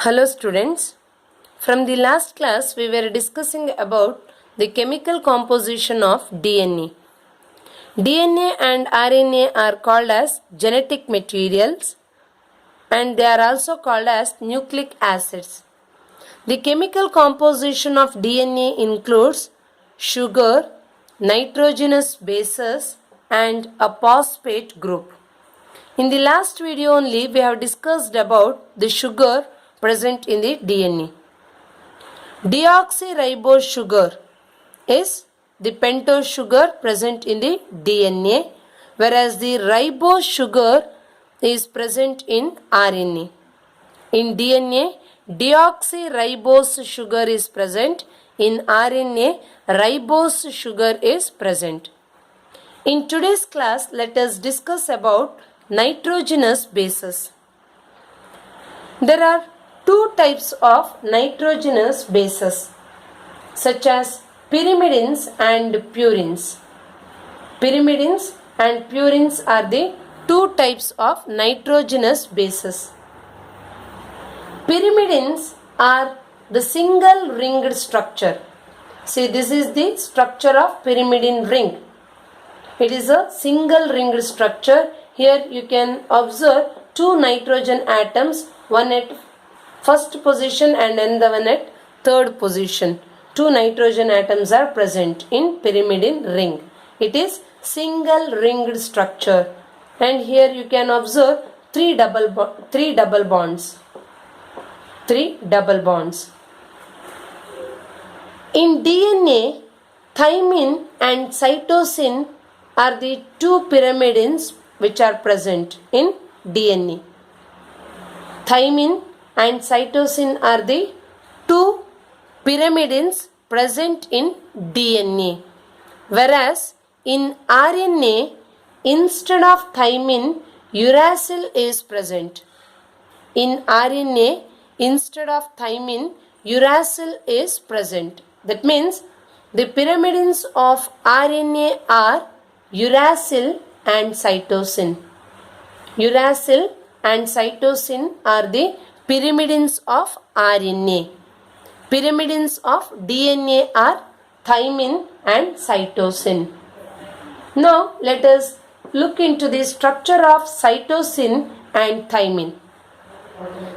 Hello students. From the last class we were discussing about the chemical composition of DNA. DNA and RNA are called as genetic materials and they are also called as nucleic acids. The chemical composition of DNA includes sugar, nitrogenous bases and a phosphate group. In the last video only we have discussed about the sugar present in the DNA. Deoxyribose sugar is the pentose sugar present in the DNA, whereas the ribose sugar is present in RNA. In DNA, deoxyribose sugar is present. In RNA, ribose sugar is present. In today's class, let us discuss about nitrogenous bases. There are two types of nitrogenous bases, such as pyrimidines and purines. Pyrimidines and purines are the two types of nitrogenous bases. Pyrimidines are the single ringed structure. See, this is the structure of pyrimidine ring. It is a single ringed structure. Here you can observe two nitrogen atoms, one at first position and another one at third position. Two nitrogen atoms are present in pyrimidine ring. It is single ringed structure, and here you can observe three double bonds. In DNA, thymine and cytosine are the two pyrimidines which are present in DNA. Thymine and cytosine are the two pyrimidines present in DNA, whereas in RNA, instead of thymine, uracil is present. In RNA, instead of thymine, uracil is present. That means the pyrimidines of RNA are uracil and cytosine. Uracil and cytosine are the pyrimidines of RNA. Pyrimidines of DNA are thymine and cytosine. Now let us look into the structure of cytosine and thymine.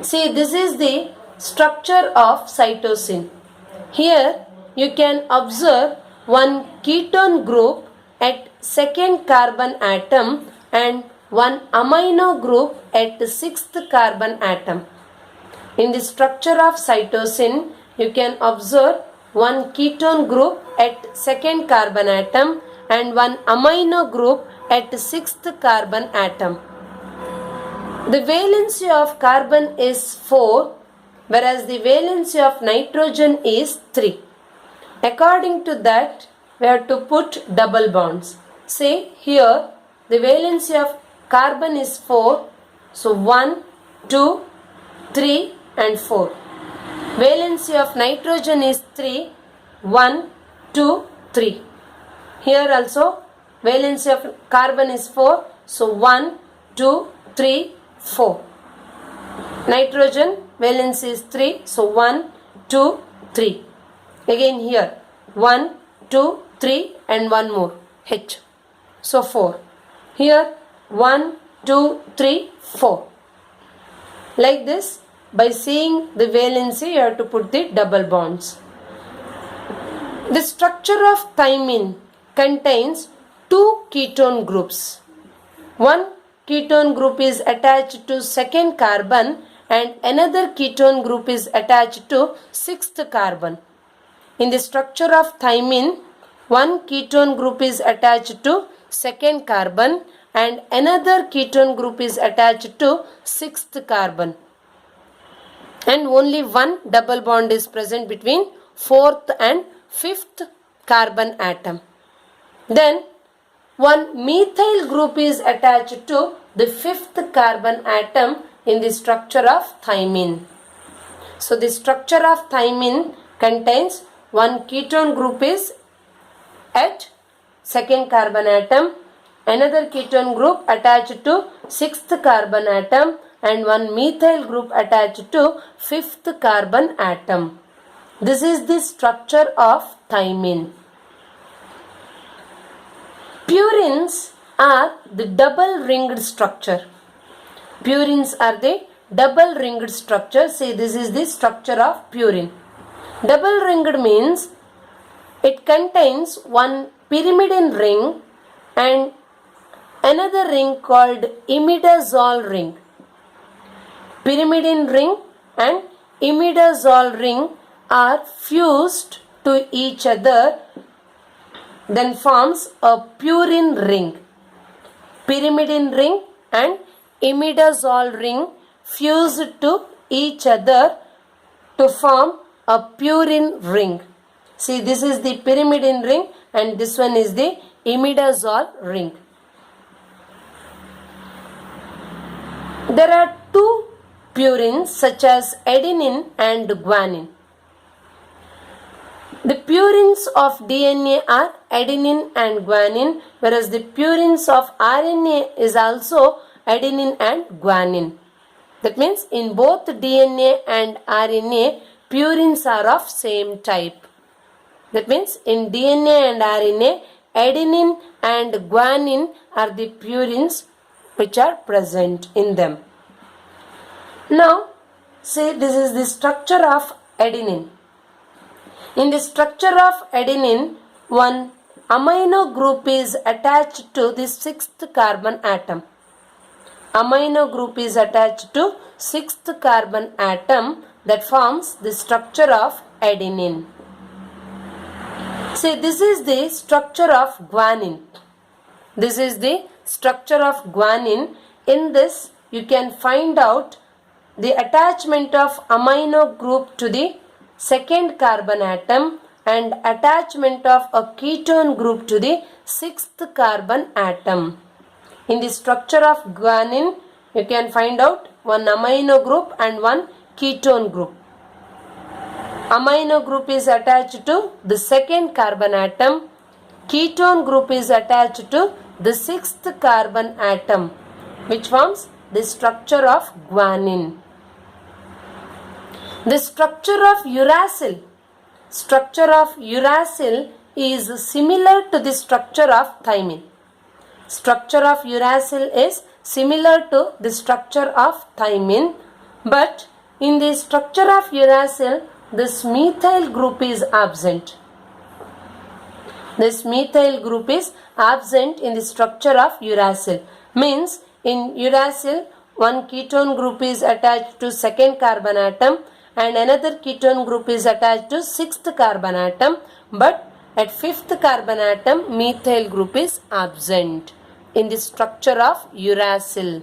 See, this is the structure of cytosine. Here you can observe one ketone group at second carbon atom and one amino group at the sixth carbon atom. In the structure of cytosine, you can observe one ketone group at second carbon atom and one amino group at the sixth carbon atom. The valency of carbon is 4, whereas the valency of nitrogen is 3. According to that, we have to put double bonds. Say here, the valency of carbon is 4, so 1, 2, 3 and 4. Valency of nitrogen is 3, 1, 2, 3. Here also, valency of carbon is 4, so 1, 2, 3, 4. Nitrogen valency is 3, so 1, 2, 3. Again here 1, 2, 3 and one more H. So 4. Here 1, 2, 3, 4. Like this, by seeing the valency you have to put the double bonds. The structure of thymine contains two ketone groups. One ketone group is attached to second carbon and another ketone group is attached to sixth carbon. In the structure of thymine, one ketone group is attached to second carbon and another ketone group is attached to sixth carbon. And only one double bond is present between fourth and fifth carbon atom. Then one methyl group is attached to the fifth carbon atom in the structure of thymine. So the structure of thymine contains one ketone group is at second carbon atom, another ketone group attached to sixth carbon atom and one methyl group attached to fifth carbon atom. This is the structure of thymine. Purines are the double ringed structure. Purines are the double ringed structure. See, this is the structure of purine. Double ringed means it contains one pyrimidine ring and another ring called imidazole ring. Pyrimidine ring and imidazole ring are fused to each other, then forms a purine ring. Pyrimidine ring and imidazole ring fused to each other to form a purine ring. See, this is the pyrimidine ring and this one is the imidazole ring. There are two purines such as adenine and guanine. The purines of DNA are adenine and guanine, whereas the purines of RNA is also adenine and guanine. That means in both DNA and RNA, purines are of same type. That means in DNA and RNA, adenine and guanine are the purines which are present in them. Now, see, this is the structure of adenine. In the structure of adenine, one amino group is attached to the sixth carbon atom. Amino group is attached to sixth carbon atom that forms the structure of adenine. See, this is the structure of guanine. This is the structure of guanine. In this, you can find out the attachment of amino group to the second carbon atom and attachment of a ketone group to the sixth carbon atom. In the structure of guanine, you can find out one amino group and one ketone group. Amino group is attached to the second carbon atom. Ketone group is attached to the sixth carbon atom, which forms the structure of guanine. The structure of uracil. Structure of uracil is similar to the structure of thymine. Structure of uracil is similar to the structure of thymine, but in the structure of uracil, this methyl group is absent. This methyl group is absent in the structure of uracil. Means in uracil, one ketone group is attached to second carbon atom and another ketone group is attached to sixth carbon atom, but at fifth carbon atom, methyl group is absent in the structure of uracil.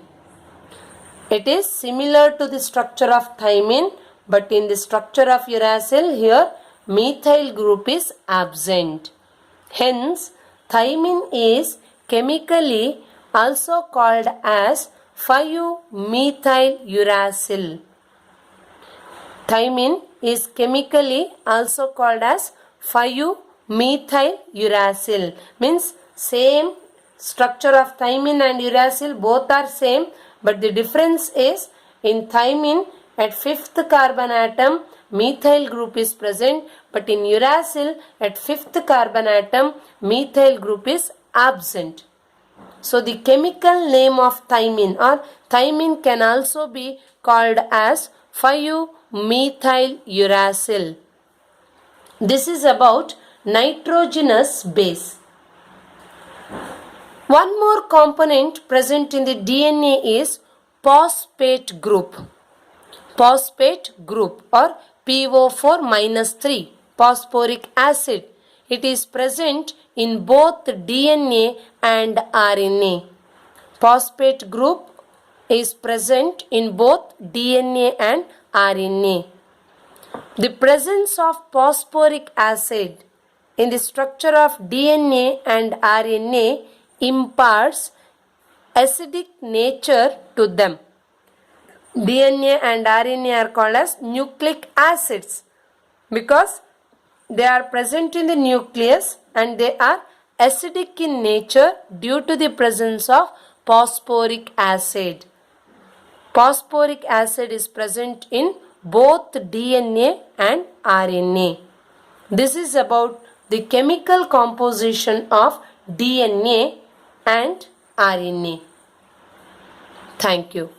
It is similar to the structure of thymine, but in the structure of uracil, here methyl group is absent. Hence, thymine is chemically also called as 5-methyl-uracil. Thymine is chemically also called as 5-methyl-uracil. Means same structure of thymine and uracil, both are same, but the difference is in thymine at fifth carbon atom methyl group is present, but in uracil at fifth carbon atom methyl group is absent. So the chemical name of thymine or thymine can also be called as 5-methyl-uracil. This is about nitrogenous base. One more component present in the DNA is phosphate group. Phosphate group or PO4-3, phosphoric acid. It is present in both DNA and RNA. Phosphate group is present in both DNA and RNA. The presence of phosphoric acid in the structure of DNA and RNA imparts acidic nature to them. DNA and RNA are called as nucleic acids because they are present in the nucleus and they are acidic in nature due to the presence of phosphoric acid. Phosphoric acid is present in both DNA and RNA. This is about the chemical composition of DNA and RNA. Thank you.